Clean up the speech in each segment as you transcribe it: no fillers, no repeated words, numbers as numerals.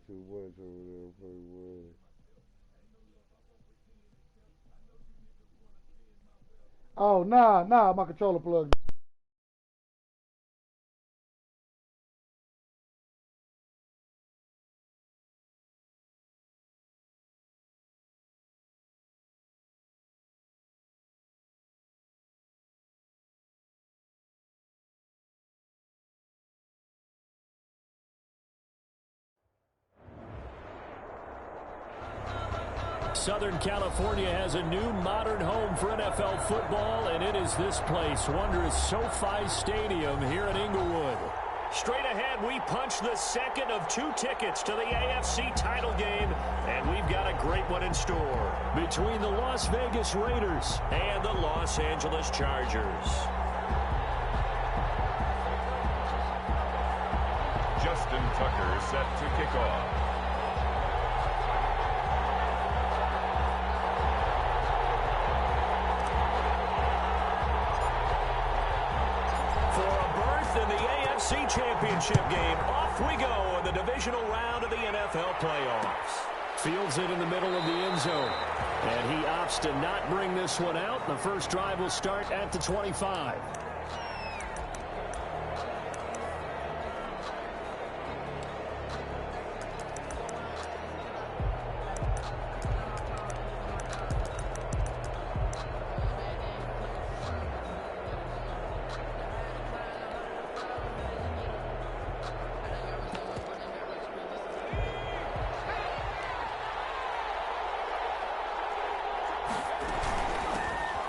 too much over there. Pretty well. Oh, nah, my controller plugged. Southern California has a new modern home for NFL football, and it is this place, wondrous SoFi Stadium here in Inglewood. Straight ahead, we punch the second of 2 tickets to the AFC title game, and we've got a great one in store between the Las Vegas Raiders and the Los Angeles Chargers. Justin Tucker set to kick off. In the AFC Championship game, off we go in the divisional round of the NFL playoffs. Fields it in the middle of the end zone, and he opts to not bring this one out. The first drive will start at the 25.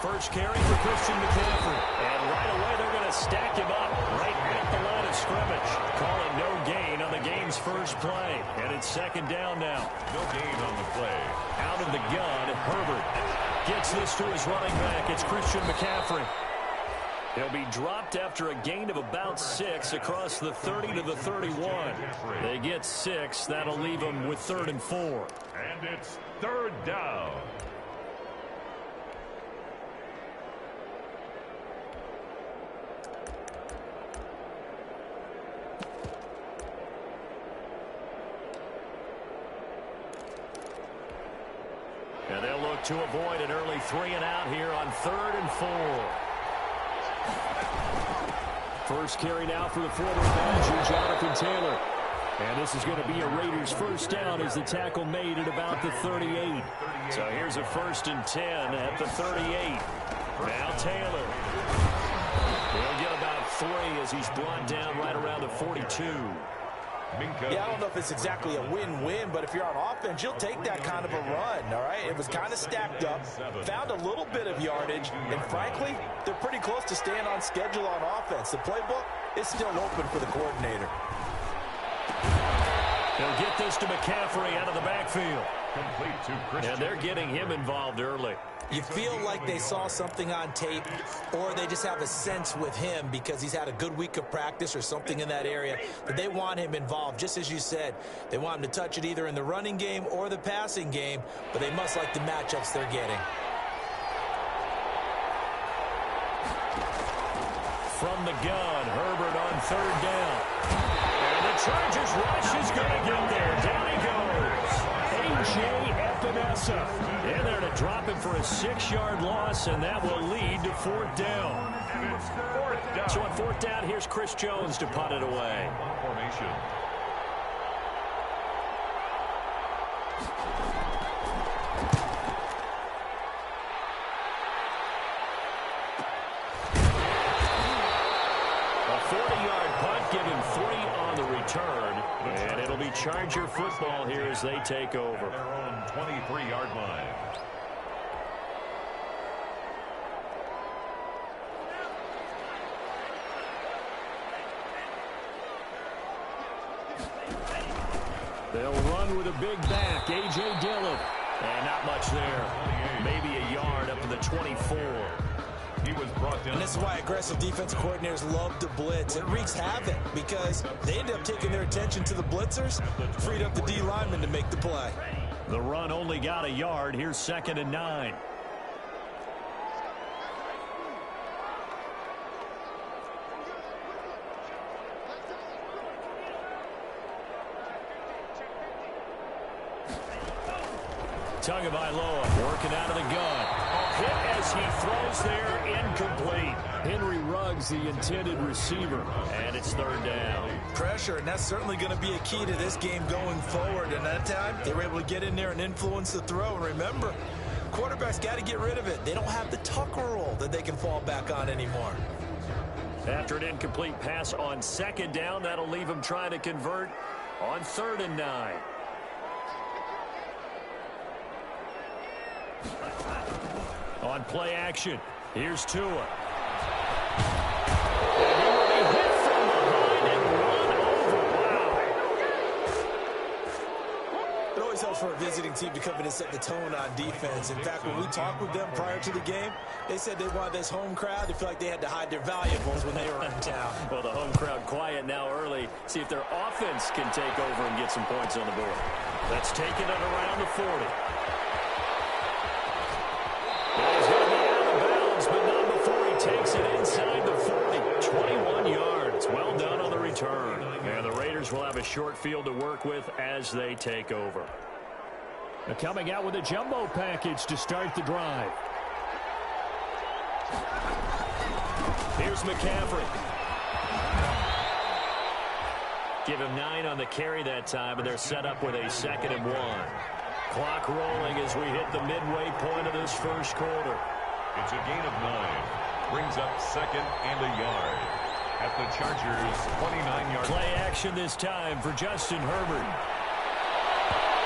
First carry for Christian McCaffrey. And right away they're going to stack him up right at the line of scrimmage. Calling no gain on the game's first play. And it's second down now. No gain on the play. Out of the gun, Herbert gets this to his running back. It's Christian McCaffrey. He'll be dropped after a gain of about 6 across the 30 to the 31. They get 6. That'll leave them with 3rd and 4. And it's 3rd down. And they'll look to avoid an early 3-and-out here on 3rd and 4. First carry now for the former Badger, Jonathan Taylor. And this is going to be a Raiders first down as the tackle made at about the 38. So here's a 1st and 10 at the 38. Now Taylor. He'll get about 3 as he's brought down right around the 42. Yeah, I don't know if it's exactly a win-win, but if you're on offense, you'll take that kind of a run, all right? It was kind of stacked up, found a little bit of yardage, and frankly, they're pretty close to staying on schedule on offense. The playbook is still open for the coordinator. They'll get this to McCaffrey out of the backfield. Complete to Christian. And they're getting him involved early. You feel like they saw something on tape, or they just have a sense with him because he's had a good week of practice or something in that area, that they want him involved. Just as you said, they want him to touch it either in the running game or the passing game, but they must like the matchups they're getting. From the gun, Herbert on 3rd down. And the Chargers rush is going to get there. Down he goes. A.J. Epinesa in there to drop him for a 6-yard loss, and that will lead to 4th down. And it's 4th down. So on 4th down, here's Chris Jones to punt it away. Formation. A 40-yard punt, giving 3 on the return. And it'll be Charger football here as they take over. Their own 23-yard line. They'll run with a big back, A.J. Dillon. And not much there. Maybe a yard up to the 24. He was brought down. And this is why aggressive defensive coordinators love to blitz. It wreaks havoc because they end up taking their attention to the blitzers, freed up the D lineman to make the play. The run only got a yard. Here's 2nd and 9. Tagovailoa working out of the gun. Hit as he throws there, incomplete. Henry Ruggs, the intended receiver, and it's third down. Pressure, and that's certainly going to be a key to this game going forward. And that time, they were able to get in there and influence the throw. And remember, quarterbacks got to get rid of it. They don't have the Tucker roll that they can fall back on anymore. After an incomplete pass on second down, that'll leave him trying to convert on 3rd and 9. On play action, here's Tua. And he will be hit from behind and run over. Wow. It always helps for a visiting team to come in and set the tone on defense. In fact, when we talked with them prior to the game, they said they wanted this home crowd to feel like they had to hide their valuables when they were in town. Well, the home crowd quiet now early. See if their offense can take over and get some points on the board. That's taking it around the 40. He's going to be out of bounds, but not before he takes it inside the 40. 21 yards. Well done on the return. And the Raiders will have a short field to work with as they take over. They're coming out with a jumbo package to start the drive. Here's McCaffrey. Give him 9 on the carry that time, and they're set up with a 2nd and 1. Clock rolling as we hit the midway point of this first quarter. It's a gain of 9. Brings up 2nd and a yard at the Chargers' 29-yard. Play action this time for Justin Herbert.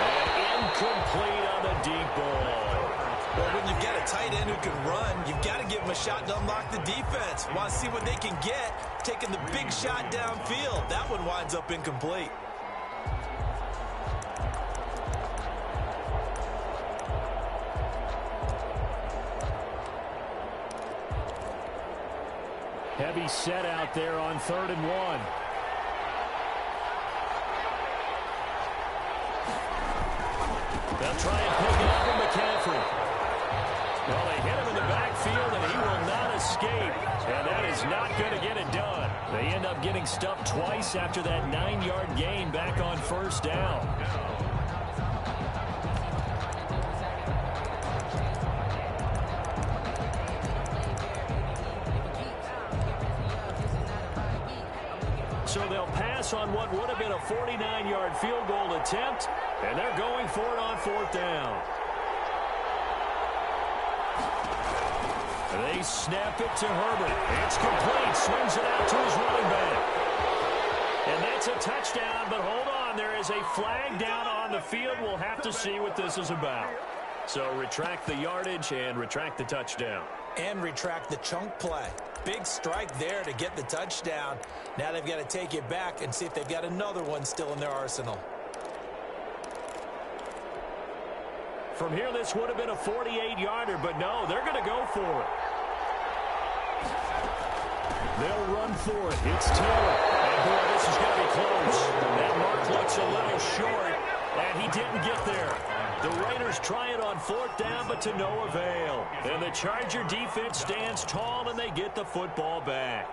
And incomplete on the deep ball. Well, when you've got a tight end who can run, you've got to give him a shot to unlock the defense. Want to see what they can get, taking the big shot downfield. That one winds up incomplete. Heavy set out there on 3rd and 1. They'll try and pick it up from McCaffrey. Well, they hit him in the backfield, and he will not escape. And that is not going to get it done. They end up getting stuffed twice after that 9-yard gain back on 1st down. So they'll pass on what would have been a 49-yard field goal attempt, and they're going for it on 4th down. They snap it to Herbert. It's complete. Swings it out to his running back. And that's a touchdown, but hold on. There is a flag down on the field. We'll have to see what this is about. So retract the yardage and retract the touchdown. And retract the chunk play. Big strike there to get the touchdown. Now they've got to take it back and see if they've got another one still in their arsenal. From here, this would have been a 48-yarder, but no, they're going to go for it. They'll run for it. It's Taylor. And boy, this is going to be close. That mark looks a little short, and he didn't get there. The Raiders try it on 4th down, but to no avail. And the Charger defense stands tall, and they get the football back.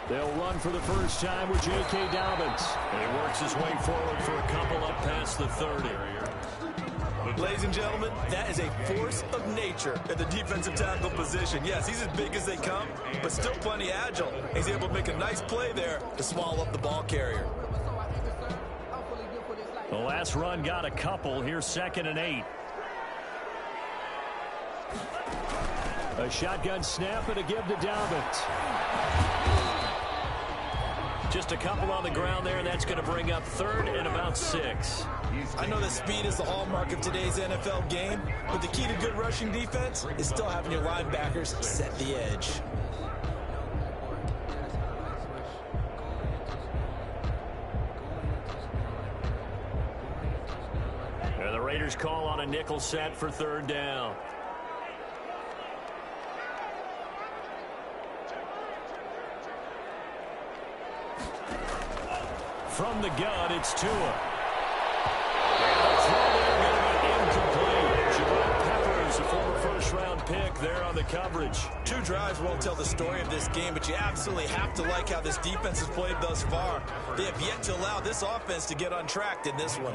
They'll run for the first time with J.K. Dobbins. And he works his way forward for a couple up past the 30. Ladies and gentlemen, that is a force of nature at the defensive tackle position. Yes, he's as big as they come, but still plenty agile. He's able to make a nice play there to swallow up the ball carrier. The last run got a couple. Here's 2nd and 8. A shotgun snap and a give to Dobbins. Just a couple on the ground there, and that's going to bring up 3rd and about 6. I know that speed is the hallmark of today's NFL game, but the key to good rushing defense is still having your linebackers set the edge. And the Raiders call on a nickel set for 3rd down. From the gun, it's Tua. And the throw there going to be incomplete. Jabril Peppers, a former first-round pick, there on the coverage. 2 drives won't tell the story of this game, but you absolutely have to like how this defense has played thus far. They have yet to allow this offense to get untracked in this one.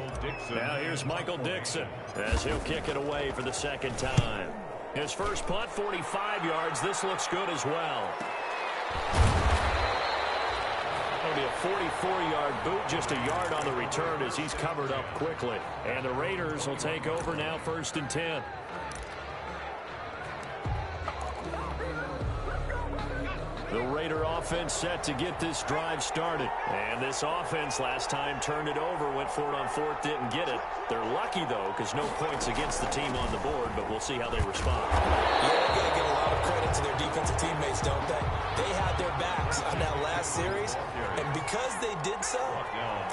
Now here's Michael Dixon as he'll kick it away for the second time. His first punt, 45 yards. This looks good as well. It'll be a 44-yard boot, just a yard on the return as he's covered up quickly. And the Raiders will take over now, 1st and 10. The Raider offense set to get this drive started. And this offense last time turned it over, went for it on 4th, didn't get it. They're lucky, though, because no points against the team on the board, but we'll see how they respond. Yeah, they got to give a lot of credit to their defensive teammates, don't they? They had their backs on that last series, and because they did so,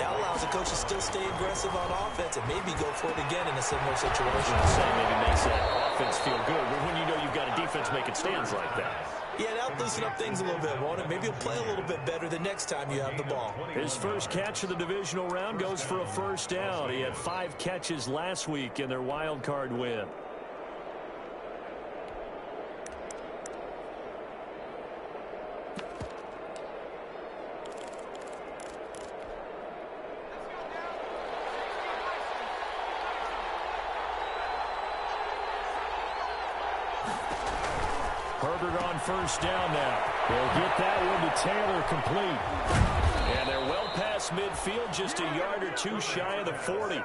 that allows the coach to still stay aggressive on offense and maybe go for it again in a similar situation. Maybe makes that offense feel good, but when you know you've got a defense making stands like that. Yeah, that'll loosen up things a little bit, won't it? Maybe you'll play a little bit better the next time you have the ball. His first catch of the divisional round goes for a first down. He had 5 catches last week in their wild card win. Herbert on first down now. They'll get that one to Taylor complete. And they're well past midfield, just a yard or 2 shy of the 40.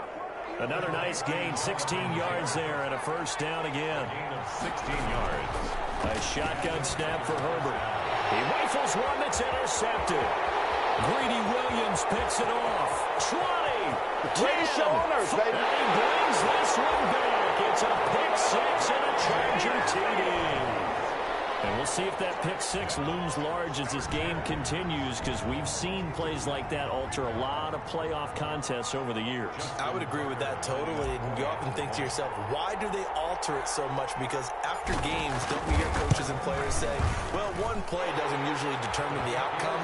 Another nice gain, 16 yards there, and a first down again. Gain of 16 yards. A shotgun snap for Herbert. He rifles one that's intercepted. Greedy Williams picks it off. 20, 10, and he brings this one back. It's a pick 6 and a Charger TD. And we'll see if that pick 6 looms large as this game continues, because we've seen plays like that alter a lot of playoff contests over the years. I would agree with that totally. And you often think to yourself, why do they alter it so much? Because after games, don't we hear coaches and players say, well, one play doesn't usually determine the outcome.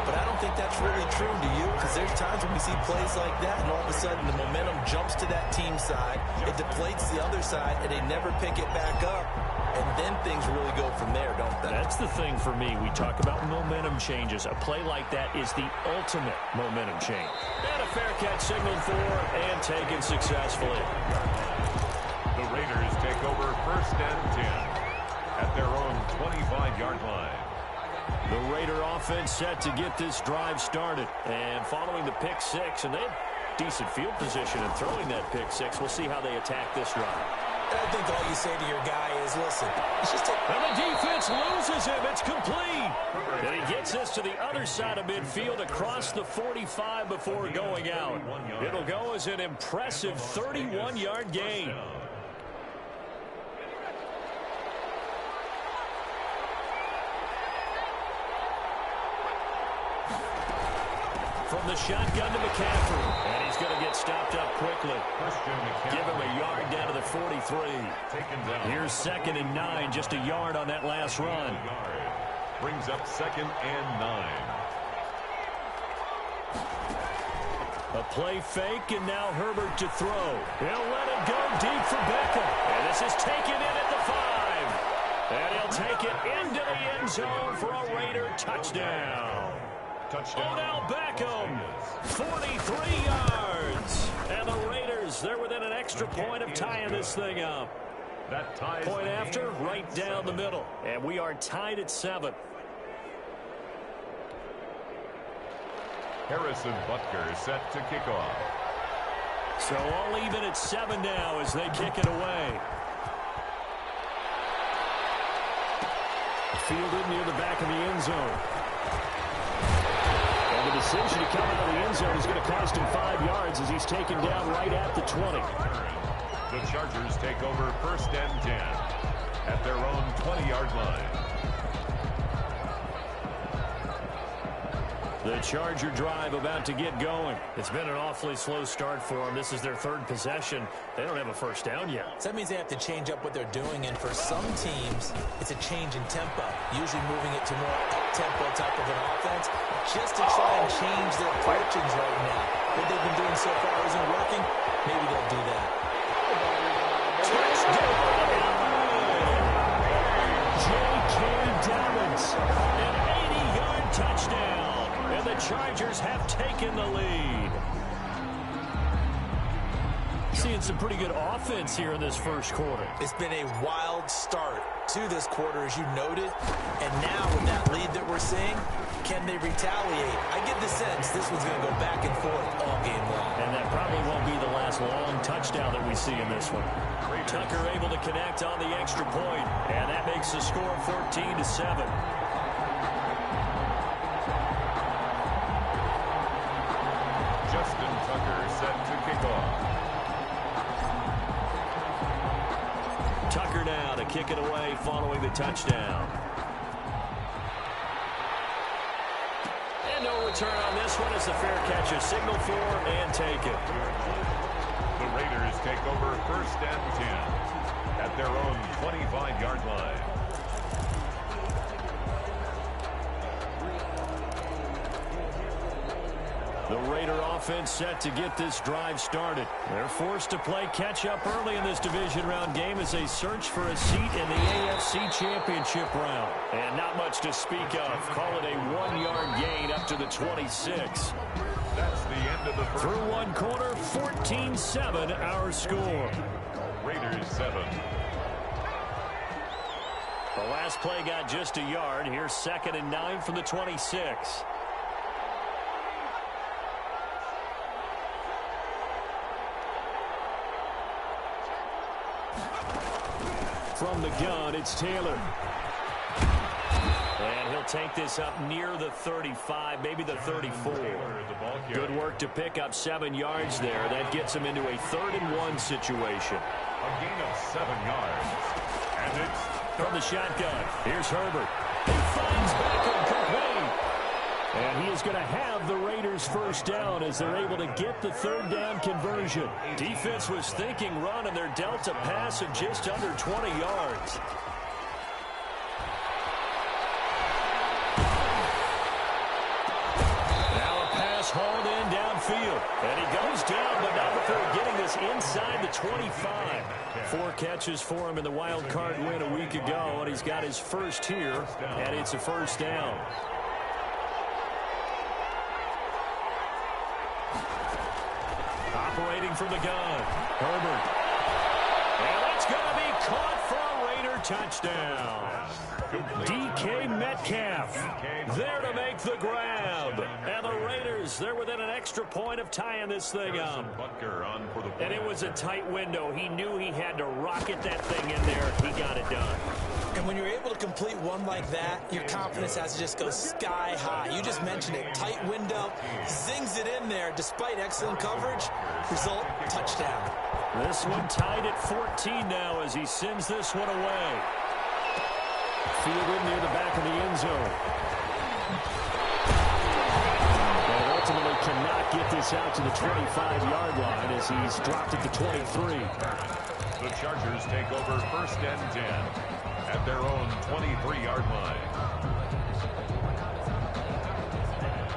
But I don't think that's really true, do you? Because there's times when we see plays like that, and all of a sudden the momentum jumps to that team side. It deflates the other side, and they never pick it back up. And then things really go from there, don't they? That's the thing for me. We talk about momentum changes. A play like that is the ultimate momentum change. And a fair catch signaled for and taken successfully. The Raiders take over 1st and 10 at their own 25-yard line. The Raider offense set to get this drive started. And following the pick 6, and they have decent field position in throwing that pick 6. We'll see how they attack this drive. I think all you say to your guy is, listen, let's just take... And the defense loses him. It's complete. And he gets this to the other side of midfield across the 45 before going out. It'll go as an impressive 31-yard gain. From the shotgun to McCaffrey. And he's going to get stopped up quickly. Give him a yard down to the 43. Here's 2nd and 9. Just a yard on that last run. Brings up 2nd and 9. A play fake, and now Herbert to throw. He'll let it go deep for Beckham. And this is taken in at the 5. And he'll take it into the end zone for a Raider touchdown. Odell Beckham, 43 yards. And the Raiders, they're within an extra point of tying this thing up. Point after, right down the middle. And we are tied at 7. Harrison Butker set to kick off. So all even at 7 now as they kick it away. Fielded near the back of the end zone. And the decision to come out of the end zone is going to cost him 5 yards as he's taken down right at the 20. The Chargers take over 1st and 10 at their own 20-yard line. The Charger drive about to get going. It's been an awfully slow start for them. This is their 3rd possession. They don't have a first down yet. So that means they have to change up what they're doing, and for some teams, it's a change in tempo, usually moving it to more up-tempo type of an offense, just to try and change their approaches right now. What they've been doing so far isn't working. Maybe they'll do that. Touchdown! Chargers have taken the lead. Seeing some pretty good offense here in this first quarter. It's been a wild start to this quarter, as you noted. And now with that lead that we're seeing, can they retaliate? I get the sense this one's going to go back and forth all game long. And that probably won't be the last long touchdown that we see in this one. Tucker able to connect on the extra point, and that makes the score 14-7. Justin Tucker set to kick off. Tucker now to kick it away following the touchdown. And no return on this one as the fair catch is signaled for and taken. The Raiders take over 1st and 10 at their own 25-yard line. The Raider offense set to get this drive started. They're forced to play catch-up early in this division round game as they search for a seat in the AFC Championship round. And not much to speak of. Call it a 1-yard gain up to the 26. That's the end of the first. Through one quarter, 14-7 our score. Raiders 7. The last play got just a yard. Here's 2nd and 9 from the 26. From the gun, it's Taylor. And he'll take this up near the 35, maybe the 34. Good work to pick up 7 yards there. That gets him into a 3rd and 1 situation. A gain of 7 yards. And it's from the shotgun. Here's Herbert. He finds Beckham complete. And he is going to have the Raiders first down as they're able to get the 3rd down conversion. Defense was thinking run, and they're dealt a pass of just under 20 yards. Now a pass hauled in downfield. And he goes down, but not before getting this inside the 25. 4 catches for him in the wild card win a week ago, and he's got his first here, and it's a first down. Operating from the gun, Herbert. And it's going to be caught for a Raider touchdown. DK Metcalf there to make the grab. And the Raiders, they're within an extra point of tying this thing up. And it was a tight window. He knew he had to rocket that thing in there. He got it done. And when you're able to complete one like that, your confidence has to just go sky high. You just mentioned it. Tight window, zings it in there despite excellent coverage. Result, touchdown. This one tied at 14 now as he sends this one away. Fielded near the back of the end zone. And ultimately cannot get this out to the 25-yard line as he's dropped at the 23. The Chargers take over 1st and 10 at their own 23-yard line.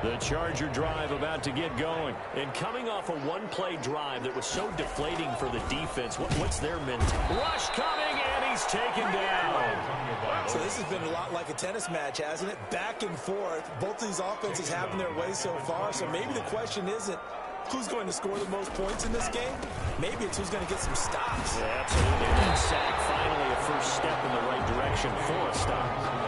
The Charger drive about to get going. And coming off a one-play drive that was so deflating for the defense, what's their mentality? Rush coming, and he's taken down. So this has been a lot like a tennis match, hasn't it? Back and forth. Both of these offenses having their way so far. So maybe the question isn't who's going to score the most points in this game. Maybe it's who's going to get some stops. Yeah, absolutely. That sack, finally a first step in the right direction for a stop.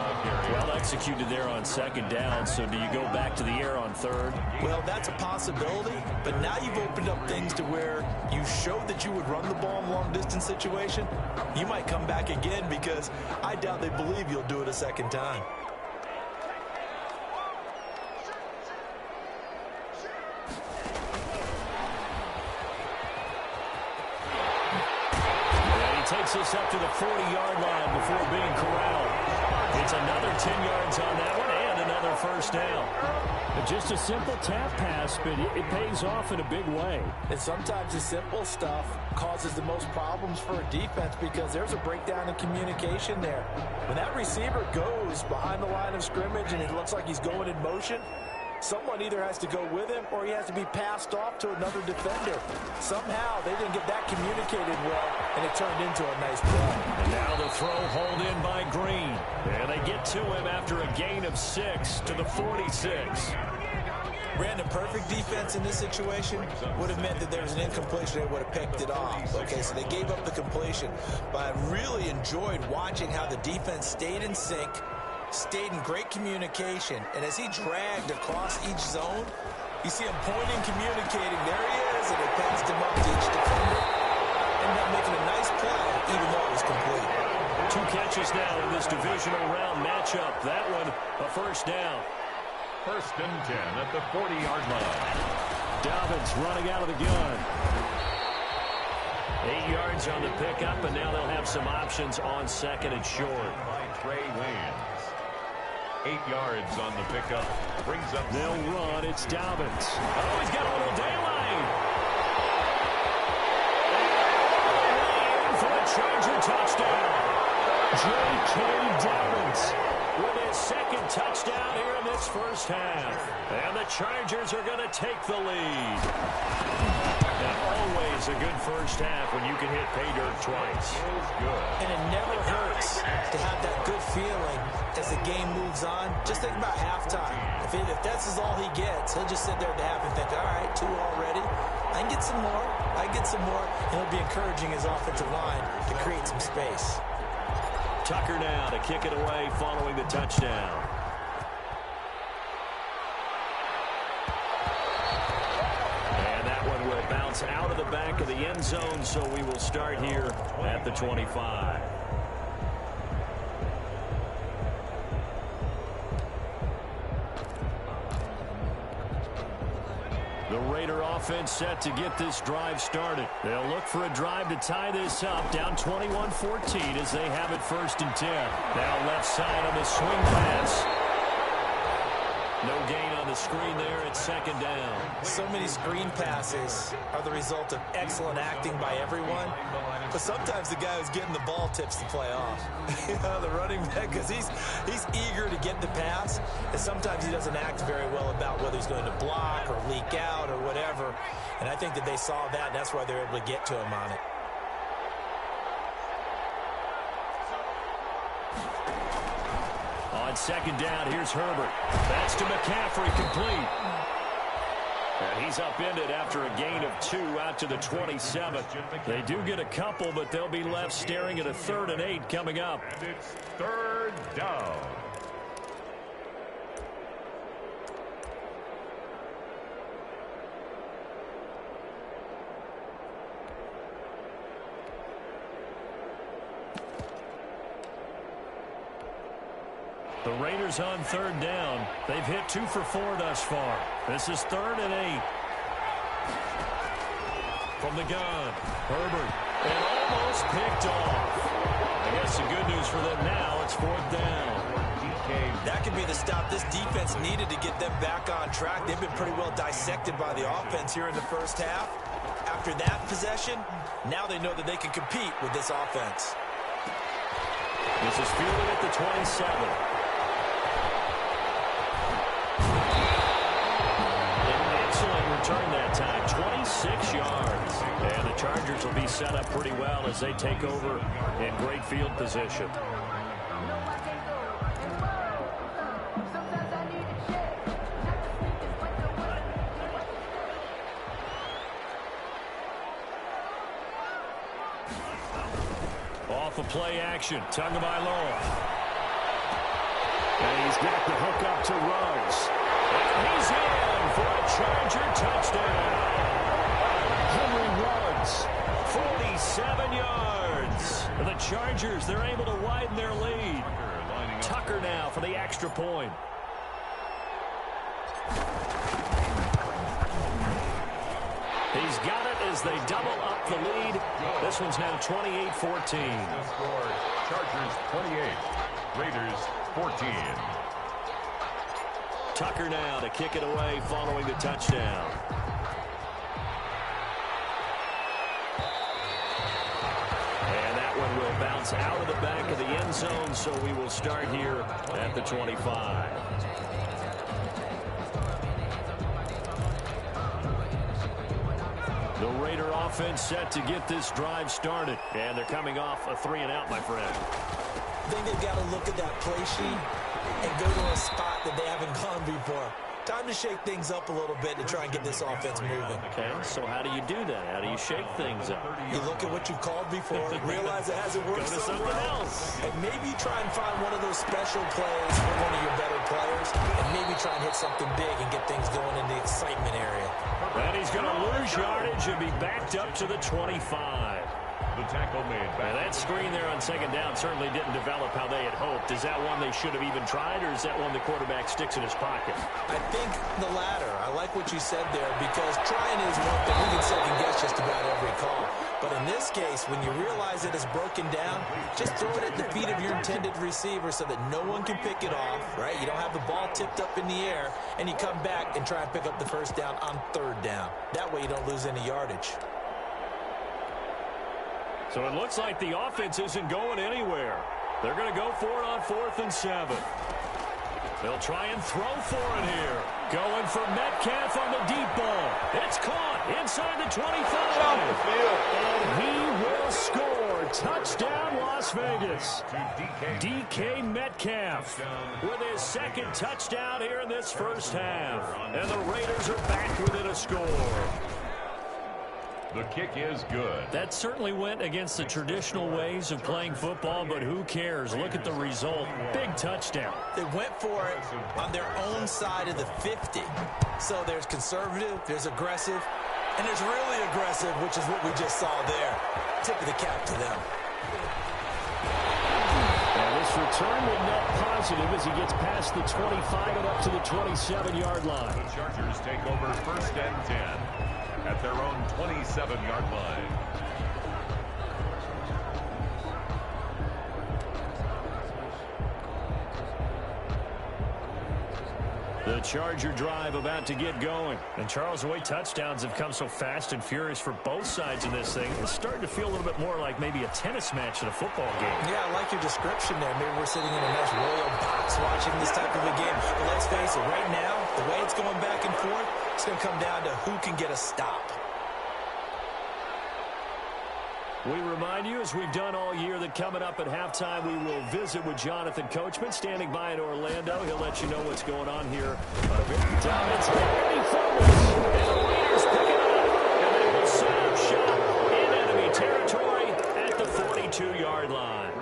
Well executed there on 2nd down. So do you go back to the air on 3rd? Well, that's a possibility. But now you've opened up things to where you showed that you would run the ball in a long-distance situation. You might come back again because I doubt they believe you'll do it a 2nd time. Takes us up to the 40-yard line before being corralled. It's another 10 yards on that one and another first down. Just a simple tap pass, but it pays off in a big way. And sometimes the simple stuff causes the most problems for a defense because there's a breakdown in communication there. When that receiver goes behind the line of scrimmage and it looks like he's going in motion, someone either has to go with him or he has to be passed off to another defender. Somehow they didn't get that communicated well, and it turned into a nice play. And now the throw hauled in by Green. And they get to him after a gain of 6 to the 46. Brandon, perfect defense in this situation would have meant that there was an incompletion. They would have picked it off. Okay, so they gave up the completion. But I really enjoyed watching how the defense stayed in sync, stayed in great communication. And as he dragged across each zone, you see him pointing, communicating. There he is, and they passed him up to each defender. Ended up making a nice play, even though it was complete. 2 catches now in this divisional round matchup. That one, a first down. 1st and 10 at the 40-yard line. Dobbins running out of the gun. 8 yards on the pickup, and now they'll have some options on 2nd and short. By Trey Waynes. 8 yards on the pickup. Brings up. They'll run. It's Dobbins. Oh, he's got a little daylight. And for a Charger touchdown. J.K. Dobbins with his 2nd touchdown here in this first half. And the Chargers are going to take the lead. And always a good first half when you can hit pay dirt twice. And it never hurts to have that good feeling as the game moves on. Just think about halftime. If this is all he gets, he'll just sit there at the half and think, all right, 2 already. I can get some more. I can get some more. And he'll be encouraging his offensive line to create some space. Tucker now to kick it away following the touchdown. And that one will bounce out of the back of the end zone, so we will start here at the 25. The Raider offense set to get this drive started. They'll look for a drive to tie this up, down 21-14 as they have it 1st and 10. Now left side on the swing pass. No gain on the screen there at 2nd down. So many screen passes are the result of excellent acting by everyone. But sometimes the guy who's getting the ball tips the play off. The running back, because he's eager to get the pass. And sometimes he doesn't act very well about whether he's going to block or leak out or whatever. And I think that they saw that, and that's why they're able to get to him on it. On 2nd down, here's Herbert. That's to McCaffrey, complete. And he's upended after a gain of 2 out to the 27. They do get a couple, but they'll be left staring at a 3rd and 8 coming up. And it's 3rd down. The Raiders on 3rd down. They've hit 2 for 4 thus far. This is 3rd and 8. From the gun, Herbert, and almost picked off. I guess the good news for them now, it's 4th down. That could be the stop this defense needed to get them back on track. They've been pretty well dissected by the offense here in the first half. After that possession, now they know that they can compete with this offense. This is fielded at the 27. Return that time, 26 yards. And the Chargers will be set up pretty well as they take over in great field position. Off of play action, Tagovailoa. And he's got the hook up to Ruggs. And he's in for a Charger touchdown. Henry Ruggs, 47 yards. And the Chargers, they're able to widen their lead. Tucker now for the extra point. He's got it as they double up the lead. This one's now 28-14. Chargers 28, Raiders 14. Tucker now to kick it away following the touchdown. And that one will bounce out of the back of the end zone, so we will start here at the 25. The Raider offense set to get this drive started. And they're coming off a 3-and-out, my friend. I think they've got to look at that play sheet and go to a spot that they haven't gone before. Time to shake things up a little bit to try and get this offense moving. Okay, so how do you do that? How do you shake things up? You look at what you've called before, realize it hasn't worked Go to so something well, else. and maybe try and find one of those special plays for one of your better players, and maybe try and hit something big and get things going in the excitement area. And he's going to lose yardage and be backed up to the 25. The tackle made back. And that screen there on second down certainly didn't develop how they had hoped. Is that one they should have even tried, or is that one the quarterback sticks in his pocket? I think the latter. I like what you said there, because trying is one thing. We can second guess just about every call. But in this case, when you realize it is broken down, just throw it at the feet of your intended receiver so that no one can pick it off, right? You don't have the ball tipped up in the air, and you come back and try and pick up the first down on third down. That way you don't lose any yardage. So it looks like the offense isn't going anywhere. They're going to go for it on 4th and 7. They'll try and throw for it here. Going for Metcalf on the deep ball. It's caught inside the 25. And he will score. Touchdown, Las Vegas. DK Metcalf with his second touchdown here in this first half. And the Raiders are back within a score. The kick is good. That certainly went against the traditional ways of playing football, but who cares? Look at the result. Big touchdown. They went for it on their own side of the 50. So there's conservative, there's aggressive, and there's really aggressive, which is what we just saw there. Tip of the cap to them. Now this return will net positive as he gets past the 25 and up to the 27-yard line. The Chargers take over 1st and 10. At their own 27-yard line. The Charger drive about to get going. And Charles, the way touchdowns have come so fast and furious for both sides of this thing, it's starting to feel a little bit more like maybe a tennis match than a football game. Yeah, I like your description there. Maybe we're sitting in a nice royal box watching this type of a game. But let's face it, right now, the way it's going back and forth, it's going to come down to who can get a stop. We remind you, as we've done all year, that coming up at halftime, we will visit with Jonathan Coachman, standing by in Orlando. He'll let you know what's going on here. Down it's Andy Fumbles. And the Raiders pick it up. And they will set up shop in enemy territory at the 42-yard line.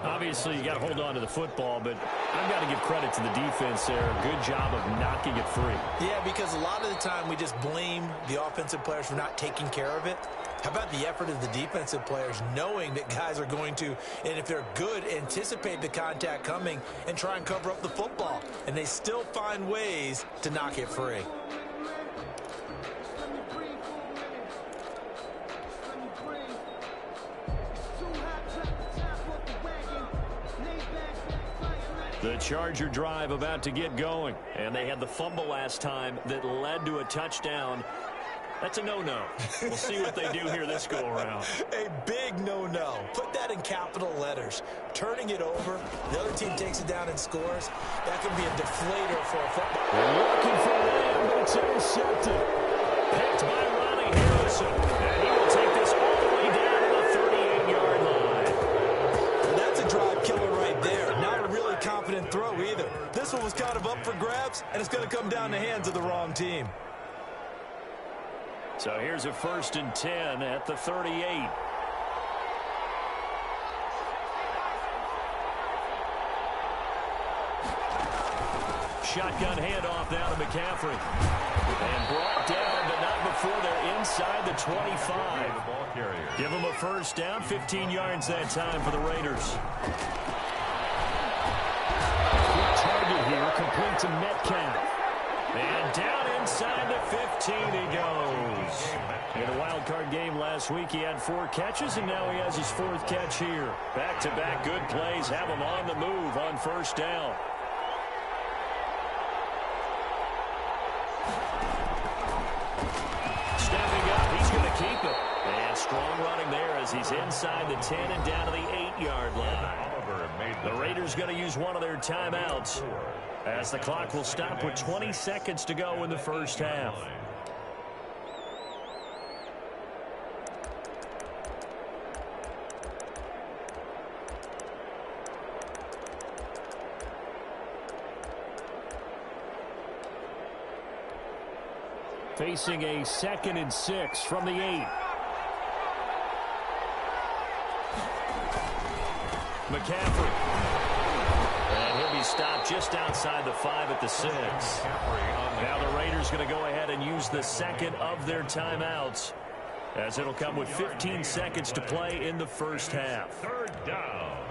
Obviously, you got to hold on to the football, but I've got to give credit to the defense there. Good job of knocking it free. Yeah, because a lot of the time we just blame the offensive players for not taking care of it. How about the effort of the defensive players knowing that guys are going to, and if they're good, anticipate the contact coming and try and cover up the football. And they still find ways to knock it free. The Charger drive about to get going. And they had the fumble last time that led to a touchdown. That's a no-no. We'll see what they do here this go-around. A big no-no. Put that in capital letters. Turning it over, the other team takes it down and scores. That can be a deflator for a football. Looking for Lamb, but it's intercepted. Picked by Ronnie Harrison. And he will take this all the way down to the 38-yard line. Well, that's a drive killer right there. Not a really confident throw either. This one was kind of up for grabs, and it's going to come down the hands of the wrong team. So here's a 1st and 10 at the 38. Shotgun handoff now to McCaffrey. And brought down, but not before they're inside the 25. Give them a first down, 15 yards that time for the Raiders. Quick target here, complete to Metcalf. And down inside the 15 he goes. In a wild card game last week, he had 4 catches, and now he has his 4th catch here. Back-to-back good plays have him on the move on first down. Stepping up, he's going to keep it. And strong running there as he's inside the 10 and down to the 8-yard line. The Raiders going to use one of their timeouts, as the clock will stop with 20 seconds to go in the first half. Facing a 2nd and 6 from the 8. McCaffrey. And he'll be stopped just outside the 5 at the 6. Now the Raiders going to go ahead and use the 2nd of their timeouts, as it'll come with 15 seconds to play in the first half. 3rd down.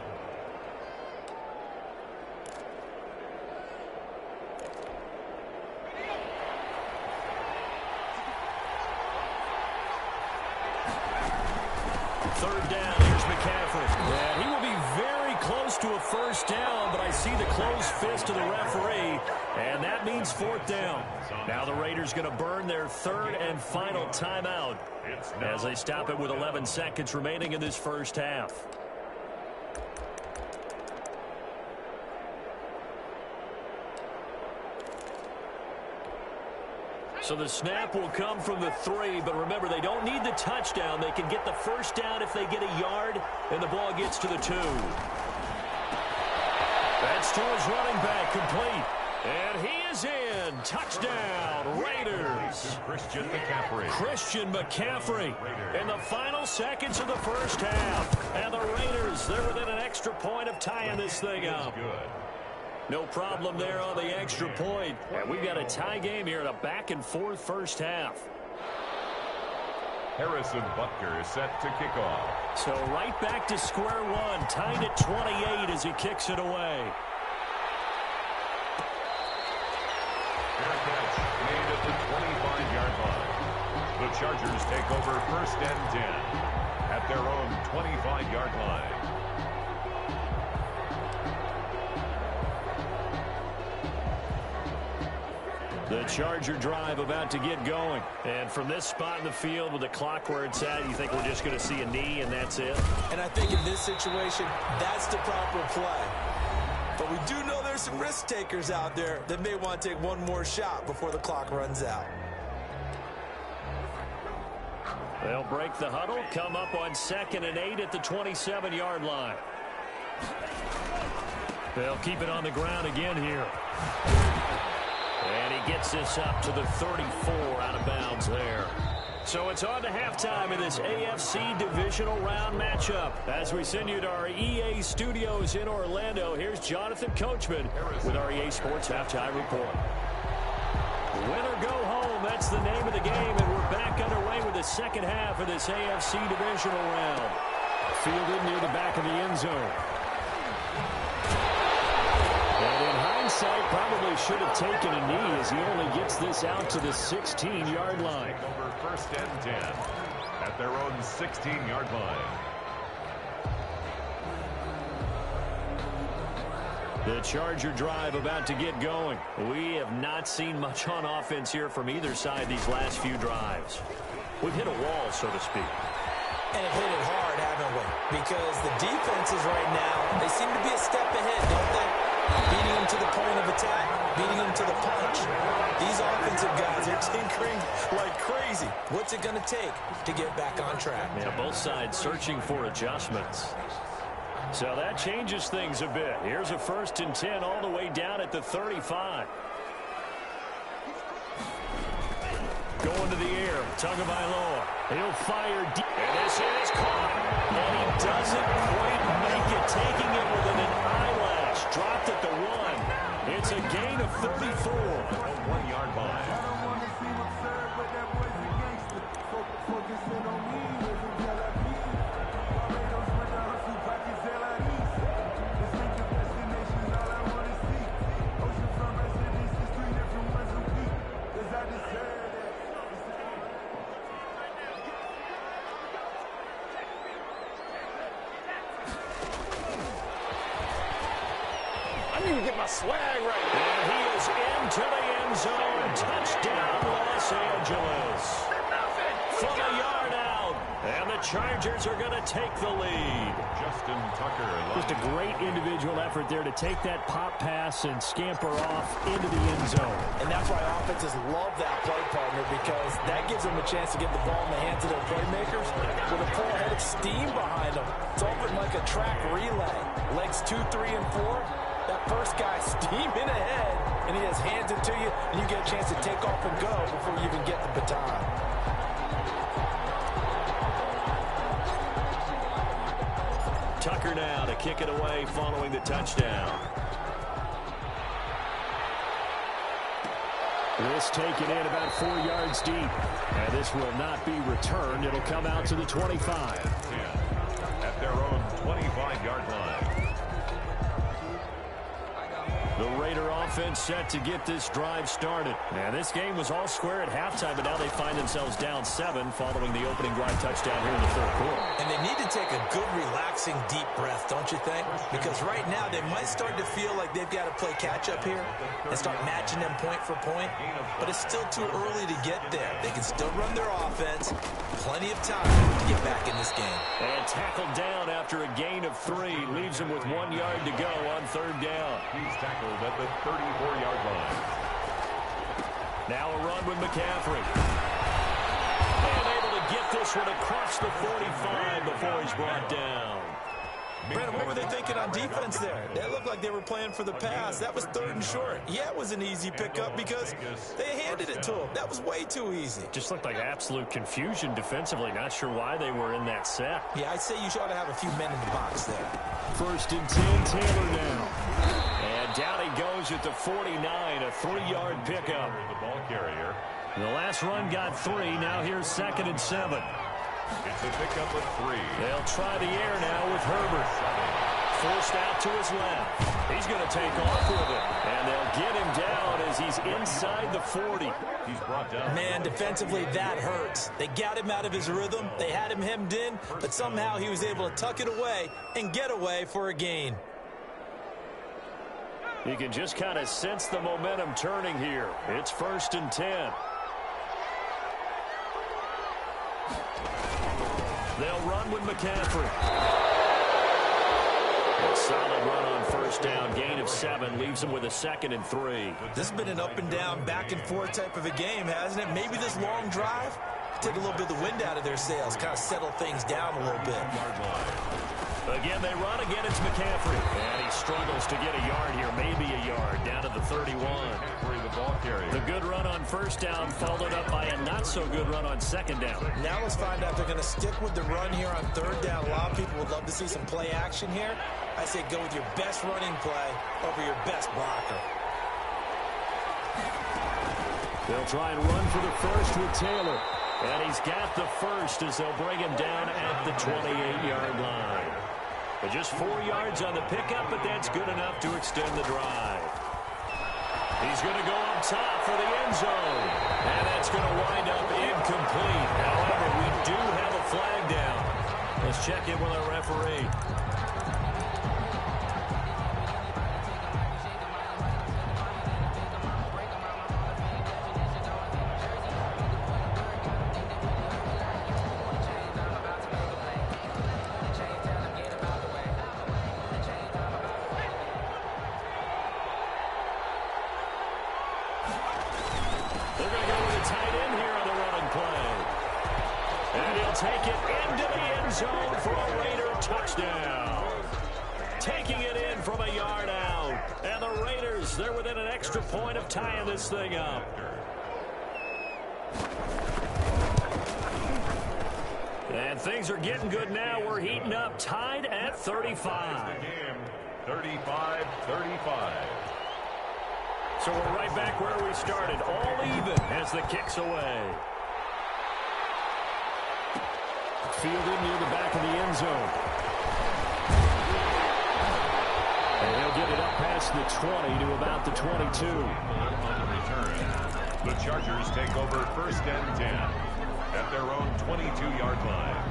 Third down, here's McCaffrey. And he will be very close to a first down, but I see the closed fist of the referee, and that means 4th down. Now the Raiders going to burn their 3rd and final timeout as they stop it with 11 seconds remaining in this first half. So the snap will come from the 3, but remember, they don't need the touchdown. They can get the first down if they get a yard, and the ball gets to the 2. That's to his running back, complete. And he is in. Touchdown, Raiders. Christian McCaffrey. Christian McCaffrey in the final seconds of the first half. And the Raiders, they're within an extra point of tying this thing up. Good. No problem there on the extra point. And we've got a tie game here in a back-and-forth first half. Harrison Butker is set to kick off. So right back to square one, tied at 28 as he kicks it away. Fair catch made at the 25-yard line. The Chargers take over 1st and 10 at their own 25-yard line. The Charger drive about to get going. And from this spot in the field with the clock where it's at, you think we're just going to see a knee and that's it? And I think in this situation, that's the proper play. But we do know there's some risk takers out there that may want to take one more shot before the clock runs out. They'll break the huddle, come up on 2nd and 8 at the 27-yard line. They'll keep it on the ground again here. And he gets this up to the 34 out of bounds there. So it's on to halftime in this AFC divisional round matchup. As we send you to our EA studios in Orlando, here's Jonathan Coachman with our EA Sports Halftime Report. Win or go home, that's the name of the game, and we're back underway with the second half of this AFC divisional round. Fielded near the back of the end zone. And in hindsight, probably should have taken a knee as he only gets this out to the 16-yard line. Over 1st and 10 at their own 16-yard line. The Charger drive about to get going. We have not seen much on offense here from either side these last few drives. We've hit a wall, so to speak. And hit it hard, haven't we? Because the defenses right now, they seem to be a step ahead, don't they? Beating them to the point of attack, beating them to the punch. These offensive guys are tinkering like crazy. What's it going to take to get back on track? Yeah, both sides searching for adjustments. So that changes things a bit. Here's a 1st and 10 all the way down at the 35. Going to the air, Tagovailoa. He'll fire deep. And this is caught. And he doesn't quite make it, taking it within an eyelash. Dropped at the 1. It's a gain of 34. 1-yard line. Swag right. And he is into the end zone. Touchdown, Los Angeles. From a yard out. And the Chargers are going to take the lead. Justin Tucker. Just a great individual effort there to take that pop pass and scamper off into the end zone. And that's why offenses love that play partner, because that gives them a chance to get the ball in the hands of their playmakers with a full head of steam behind them. It's open like a track relay. Legs 2, 3, and 4. That first guy steaming ahead, and he just hands it to you, and you get a chance to take off and go before you even get the baton. Tucker now to kick it away following the touchdown. This taken in about 4 yards deep. And this will not be returned. It'll come out to the 25. At their own 25-yard line. The Raider offense set to get this drive started. And this game was all square at halftime, but now they find themselves down 7 following the opening drive touchdown here in the third quarter. And they need to take a good, relaxing, deep breath, don't you think? Because right now they might start to feel like they've got to play catch-up here and start matching them point for point. But it's still too early to get there. They can still run their offense. Plenty of time to get back in this game. And tackled down after a gain of 3. Leaves him with 1 yard to go on third down. He's tackled at the 34-yard line. Now a run with McCaffrey. And able to get this one across the 45 before he's brought down. Brandon, what were they thinking on defense there? They looked like they were playing for the pass. That was 3rd and short. Yeah, it was an easy pickup because they handed it to him. That was way too easy. Just looked like absolute confusion defensively. Not sure why they were in that set. Yeah, I'd say you ought to have a few men in the box there. 1st and 10, Taylor now. And down he goes at the 49, a 3-yard pickup. The ball carrier. The last run got 3. Now here's 2nd and 7. It's a pickup of 3. They'll try the air now with Herbert. Forced out to his left. He's going to take off with it. And they'll get him down as he's inside the 40. He's brought down. Man, defensively, that hurts. They got him out of his rhythm. They had him hemmed in, but somehow he was able to tuck it away and get away for a gain. You can just kind of sense the momentum turning here. It's 1st and 10. They'll run with McCaffrey. A solid run on 1st down. Gain of 7 leaves them with a 2nd and 3. This has been an up and down, back and forth type of a game, hasn't it? Maybe this long drive take a little bit of the wind out of their sails, kind of settle things down a little bit. Again, they run. Again, it's McCaffrey. And he struggles to get a yard here, maybe a yard, down to the 31. The ball carrier. The good run on 1st down followed up by a not-so-good run on 2nd down. Now let's find out if they're going to stick with the run here on 3rd down. A lot of people would love to see some play action here. I say go with your best running play over your best blocker. They'll try and run for the 1st with Taylor. And he's got the 1st as they'll bring him down at the 28-yard line. But just 4 yards on the pickup, but that's good enough to extend the drive. He's going to go up top for the end zone. And that's going to wind up incomplete. However, we do have a flag down. Let's check in with our referee. Take it into the end zone for a Raider touchdown. Taking it in from a yard out. And the Raiders, they're within an extra point of tying this thing up. And things are getting good now. We're heating up, tied at 35. 35-35. So we're right back where we started. All even as the kick's away. Fielded near the back of the end zone. And he'll get it up past the 20 to about the 22. On the return, the Chargers take over 1st and 10 at their own 22-yard line.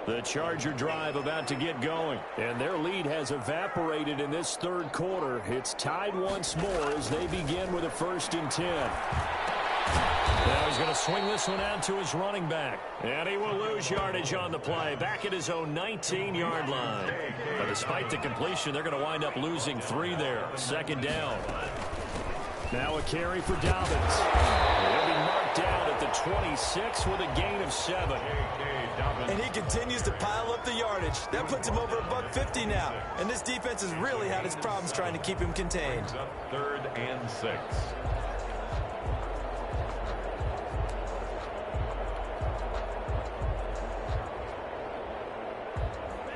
The Charger drive about to get going, and their lead has evaporated in this third quarter. It's tied once more as they begin with a 1st and 10. Now he's going to swing this one out to his running back. And he will lose yardage on the play. Back at his own 19-yard line. But despite the completion, they're going to wind up losing 3 there. Second down. Now a carry for Dobbins. He'll be marked down at the 26 with a gain of 7. And he continues to pile up the yardage. That puts him over $150 now. And this defense has really had its problems trying to keep him contained. 3rd and 6.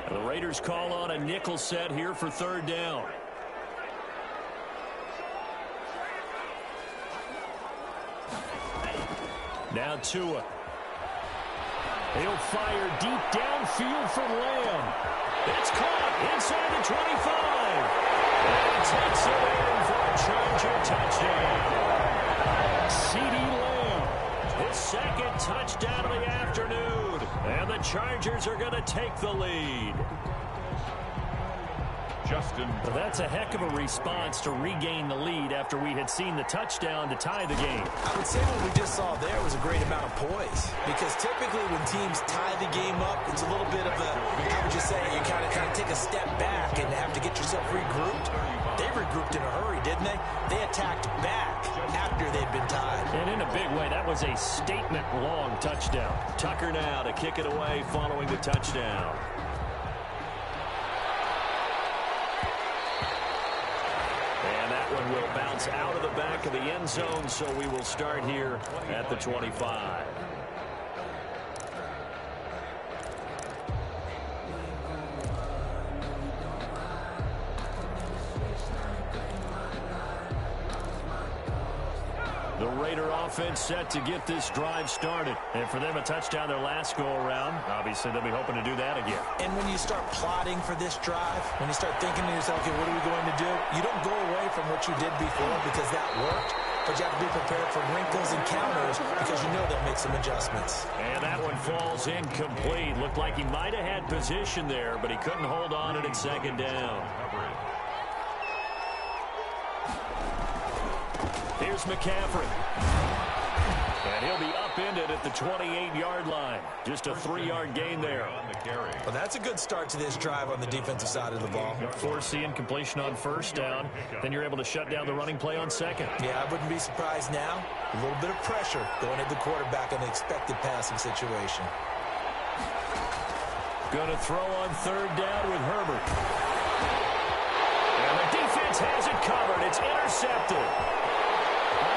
The Raiders call on a nickel set here for 3rd down. Now Tua. He'll fire deep downfield for Lamb. It's caught inside the 25. And he takes it in for a Charger touchdown. CD Lamb, his 2nd touchdown of the afternoon. And the Chargers are going to take the lead. Well, that's a heck of a response to regain the lead after we had seen the touchdown to tie the game. I would say what we just saw there was a great amount of poise. Because typically when teams tie the game up, it's a little bit of a, how would you say, you kind of take a step back and have to get yourself regrouped. They regrouped in a hurry, didn't they? They attacked back after they'd been tied. And in a big way, that was a statement-long touchdown. Tucker now to kick it away following the touchdown. One will bounce out of the back of the end zone, so we will start here at the 25. The Raider offense set to get this drive started. And for them, a touchdown their last go-around. Obviously, they'll be hoping to do that again. And when you start plotting for this drive, when you start thinking to yourself, okay, what are we going to do? You don't go away from what you did before because that worked. But you have to be prepared for wrinkles and counters because you know they'll make some adjustments. And that one falls incomplete. Looked like he might have had position there, but he couldn't hold on it at 2nd down. Here's McCaffrey. And he'll be upended at the 28-yard line. Just a 3-yard gain there. Well, that's a good start to this drive on the defensive side of the ball. Forcing completion on 1st down. Then you're able to shut down the running play on 2nd. Yeah, I wouldn't be surprised now. A little bit of pressure going at the quarterback in the expected passing situation. Going to throw on 3rd down with Herbert. And the defense has it covered. It's intercepted.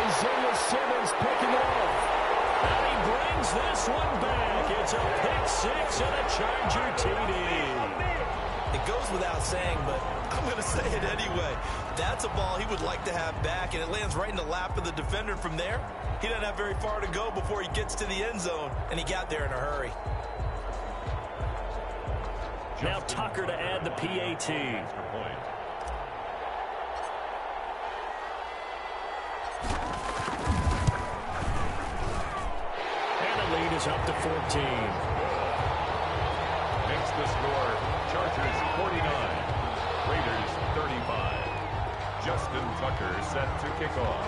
Isaiah Simmons picking it off. And he brings this one back. It's a pick-6 and a Charger TD. It goes without saying, but I'm going to say it anyway. That's a ball he would like to have back, and it lands right in the lap of the defender from there. He doesn't have very far to go before he gets to the end zone, and he got there in a hurry. Now Tucker to add the PAT. Is up to 14. Makes the score Chargers 49, Raiders 35. Justin Tucker set to kick off.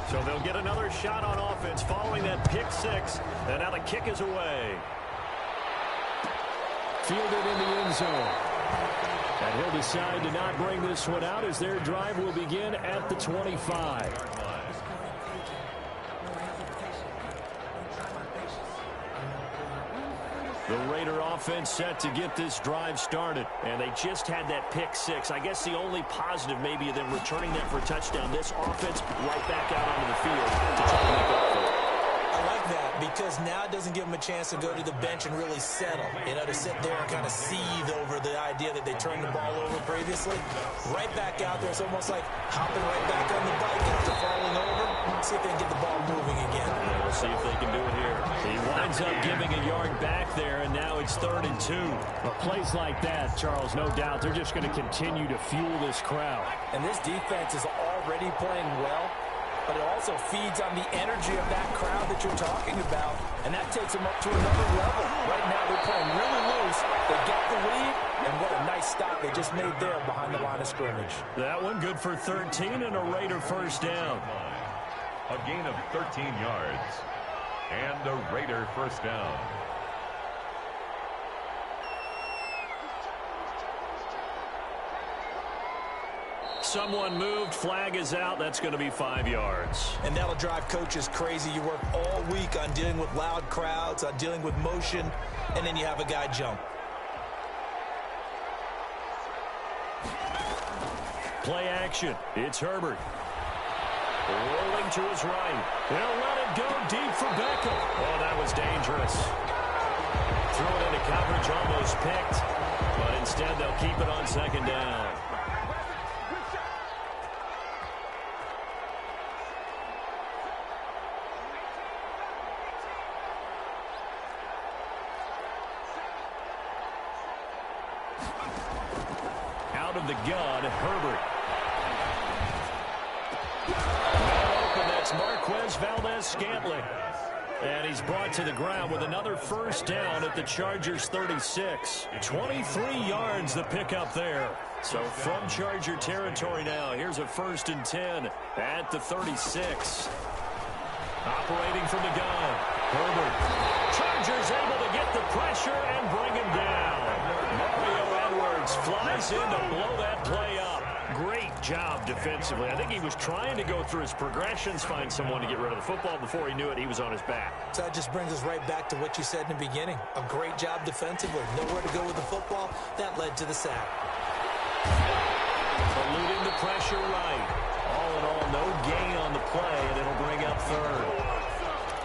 So they'll get another shot on offense following that pick-6, and now the kick is away. Fielded in the end zone. And he'll decide to not bring this one out as their drive will begin at the 25. The Raider offense set to get this drive started. And they just had that pick-6. I guess the only positive maybe of them returning that for a touchdown. This offense right back out onto the field to try to make up for it. I like that because now it doesn't give them a chance to go to the bench and really settle. You know, to sit there and kind of seethe over the idea that they turned the ball over previously. Right back out there. It's almost like hopping right back on the bike after falling over. See if they can get the ball moving again. Yeah, we'll see if they can do it here. He winds up giving a yard back there, and now it's 3rd and 2. But plays like that, Charles, no doubt, they're just going to continue to fuel this crowd. And this defense is already playing well. but it also feeds on the energy of that crowd that you're talking about, and that takes them up to another level. Right now they're playing really loose. They get the lead, and what a nice stop they just made there behind the line of scrimmage. That one good for 13 and a Raider first down. A gain of 13 yards and a Raider first down. Someone moved, flag is out. That's going to be 5 yards. And that'll drive coaches crazy. You work all week on dealing with loud crowds, on dealing with motion, and then you have a guy jump. Play action. It's Herbert. Rolling to his right. They'll let it go deep for Beckham. Oh, that was dangerous. Threw it into coverage, almost picked. But instead, they'll keep it on second down. Out of the gun, Herbert. Open, that's Marquez Valdez-Scantling. And he's brought to the ground with another first down at the Chargers' 36. 23 yards the pickup there. So from Charger territory now, here's a 1st and 10 at the 36. Operating from the gun, Herbert. Chargers able to get the pressure and bring him down. Mario Edwards flies in to blow that play up. Great job defensively. I think he was trying to go through his progressions, find someone to get rid of the football. Before he knew it, he was on his back. So that just brings us right back to what you said in the beginning. A great job defensively. Nowhere to go with the football. That led to the sack. Eluding the pressure right. All in all, no gain on the play, and it'll bring up 3rd.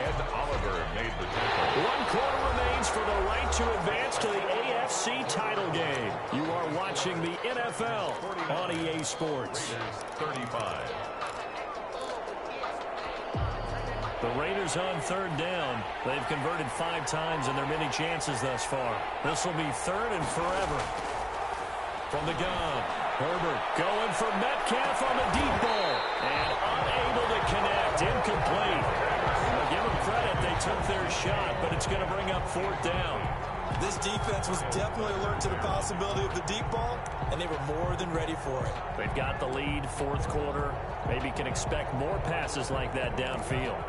Ed Oliver made the tackle. 1 quarter remains for the right to advance to the AFC title game. You are watching the NFL on EA Sports. 35. The Raiders on 3rd down. They've converted 5 times in their many chances thus far. This will be 3rd and forever. From the gun, Herbert going for Metcalf on the deep ball. And unable to connect. Incomplete. Well, give them credit. They took their shot, but it's going to bring up 4th down. This defense was definitely alert to the possibility of the deep ball, and they were more than ready for it. They've got the lead, 4th quarter. Maybe can expect more passes like that downfield.